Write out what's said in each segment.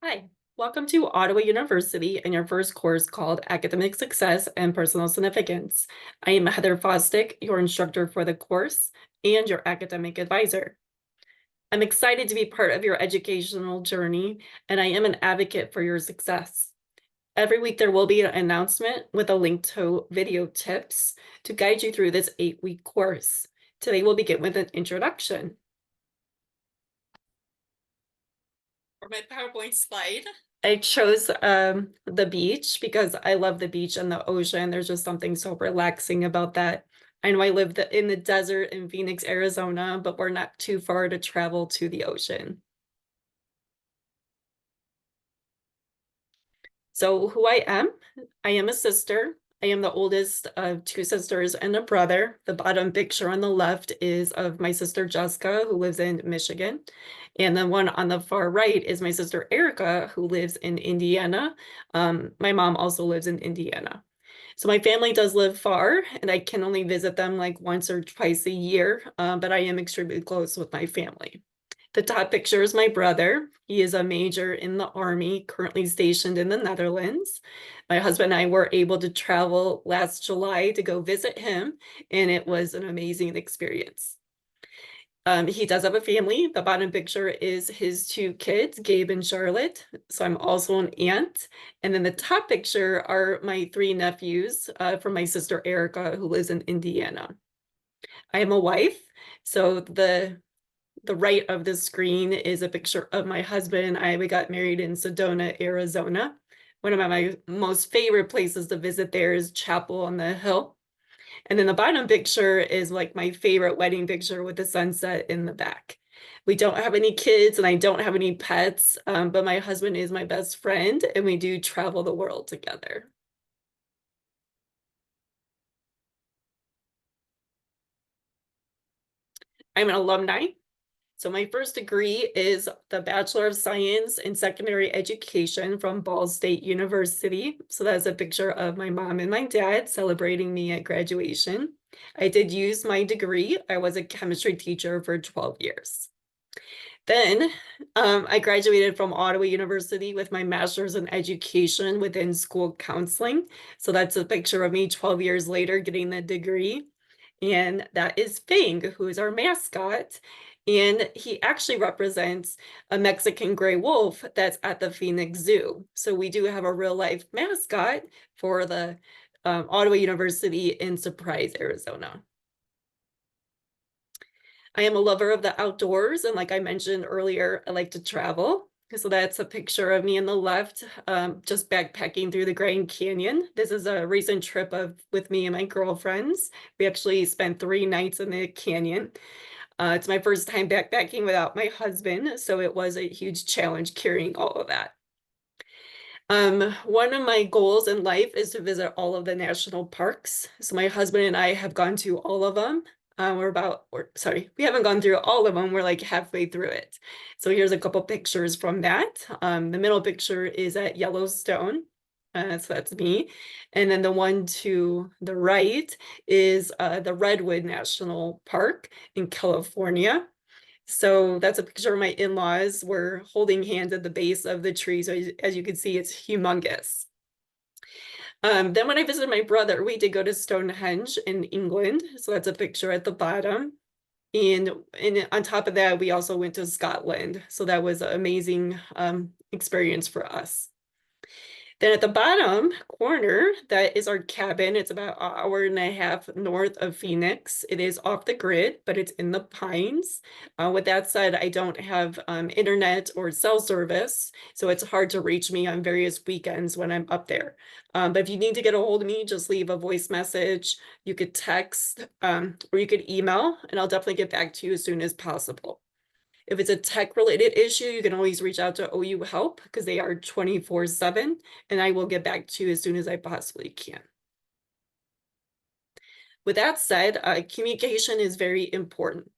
Hi, welcome to Ottawa University and your first course called Academic Success and Personal Significance. I am Heather Fostick, your instructor for the course and your academic advisor. I'm excited to be part of your educational journey, and I am an advocate for your success. Every week there will be an announcement with a link to video tips to guide you through this 8-week course. Today we'll begin with an introduction. For my PowerPoint slide, I chose the beach because I love the beach and the ocean. There's just something so relaxing about that. I know I live in the desert in Phoenix, Arizona, but we're not too far to travel to the ocean. So who I am a sister. I am the oldest of two sisters and a brother. The bottom picture on the left is of my sister Jessica, who lives in Michigan. And the one on the far right is my sister Erica, who lives in Indiana. My mom also lives in Indiana. So my family does live far, and I can only visit them like once or twice a year, but I am extremely close with my family. The top picture is my brother. He is a major in the Army, currently stationed in the Netherlands. My husband and I were able to travel last July to go visit him, and it was an amazing experience. He does have a family. The bottom picture is his two kids, Gabe and Charlotte. So I'm also an aunt. And then the top picture are my three nephews from my sister Erica, who lives in Indiana. I am a wife. So the right of the screen is a picture of my husband. We got married in Sedona, Arizona. One of my most favorite places to visit there is Chapel on the Hill. And then the bottom picture is like my favorite wedding picture with the sunset in the back. We don't have any kids and I don't have any pets, but my husband is my best friend and we do travel the world together. I'm an alumni. So my first degree is the Bachelor of Science in Secondary Education from Ball State University. So that's a picture of my mom and my dad celebrating me at graduation. I did use my degree. I was a chemistry teacher for 12 years. Then I graduated from Ottawa University with my master's in education within school counseling. So that's a picture of me 12 years later getting the degree. And that is Fang, who is our mascot. And he actually represents a Mexican gray wolf that's at the Phoenix Zoo. So we do have a real life mascot for the Ottawa University in Surprise, Arizona. I am a lover of the outdoors, and like I mentioned earlier, I like to travel. So that's a picture of me on the left, just backpacking through the Grand Canyon. This is a recent trip with me and my girlfriends. We actually spent 3 nights in the canyon. It's my first time backpacking without my husband, so it was a huge challenge carrying all of that. One of my goals in life is to visit all of the national parks. So my husband and I have gone to all of them. We haven't gone through all of them. We're like halfway through it. So here's a couple pictures from that. The middle picture is at Yellowstone. So that's me. And then the one to the right is the Redwood National Park in California. So that's a picture of my in-laws. We're holding hands at the base of the tree. So as you can see, it's humongous. Then when I visited my brother, we did go to Stonehenge in England. So that's a picture at the bottom. And on top of that, we also went to Scotland. So that was an amazing experience for us. Then at the bottom corner, that is our cabin. It's about an hour and a half north of Phoenix. It is off the grid, but it's in the pines. With that said, I don't have internet or cell service, so it's hard to reach me on various weekends when I'm up there. But if you need to get a hold of me, just leave a voice message. You could text or you could email, and I'll definitely get back to you as soon as possible. If it's a tech related issue, you can always reach out to OU Help because they are 24/7 and I will get back to you as soon as I possibly can. With that said, communication is very important.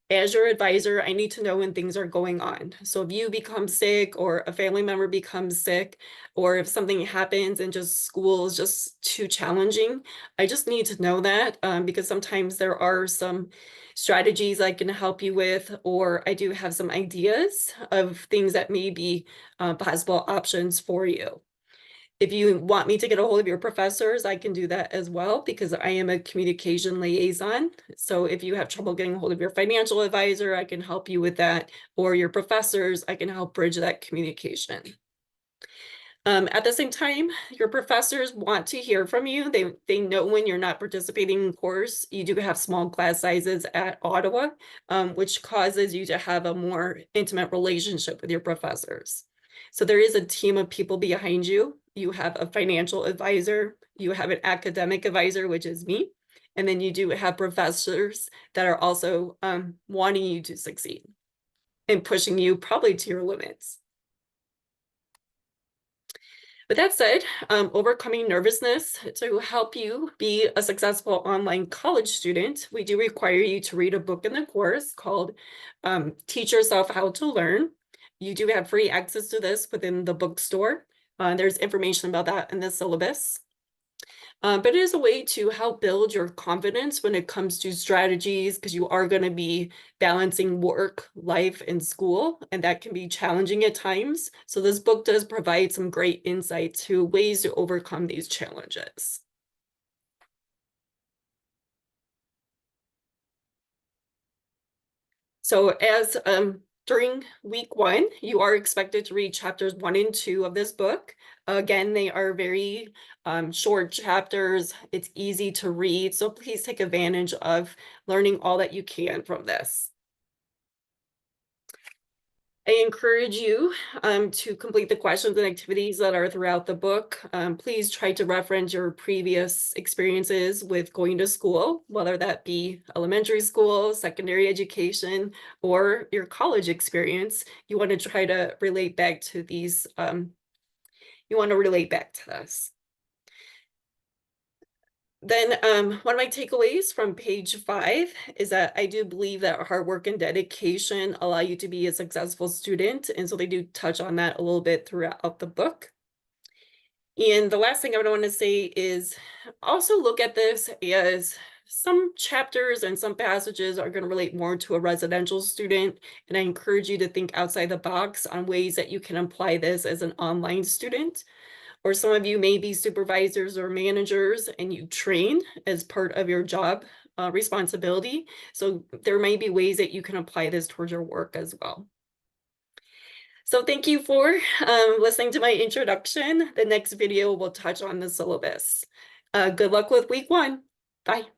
As your advisor, I need to know when things are going on. So if you become sick or a family member becomes sick, or if something happens and just school is just too challenging, I just need to know that because sometimes there are some strategies I can help you with, or I do have some ideas of things that may be possible options for you. If you want me to get a hold of your professors, I can do that as well because I am a communication liaison. So if you have trouble getting a hold of your financial advisor, I can help you with that, or your professors, I can help bridge that communication. At the same time, your professors want to hear from you. They know when you're not participating in course. You do have small class sizes at Ottawa, which causes you to have a more intimate relationship with your professors. So there is a team of people behind you. You have a financial advisor, you have an academic advisor, which is me, and then you do have professors that are also wanting you to succeed and pushing you probably to your limits. With that said, overcoming nervousness to help you be a successful online college student, we do require you to read a book in the course called Teach Yourself How to Learn. You do have free access to this within the bookstore. There's information about that in the syllabus. But it is a way to help build your confidence when it comes to strategies, because you are going to be balancing work, life, and school, and that can be challenging at times. So this book does provide some great insight to ways to overcome these challenges. So as during week 1, you are expected to read chapters 1 and 2 of this book. Again, they are very short chapters. It's easy to read, so please take advantage of learning all that you can from this. I encourage you to complete the questions and activities that are throughout the book. Please try to reference your previous experiences with going to school, whether that be elementary school, secondary education, or your college experience. You want to try to relate back to these, you want to relate back to this. Then one of my takeaways from page 5 is that I do believe that hard work and dedication allow you to be a successful student. And so they do touch on that a little bit throughout the book. And the last thing I want to say is also look at this as some chapters and some passages are going to relate more to a residential student. And I encourage you to think outside the box on ways that you can apply this as an online student. Or some of you may be supervisors or managers and you train as part of your job responsibility. So there may be ways that you can apply this towards your work as well. So thank you for listening to my introduction. The next video will touch on the syllabus. Good luck with week 1. Bye.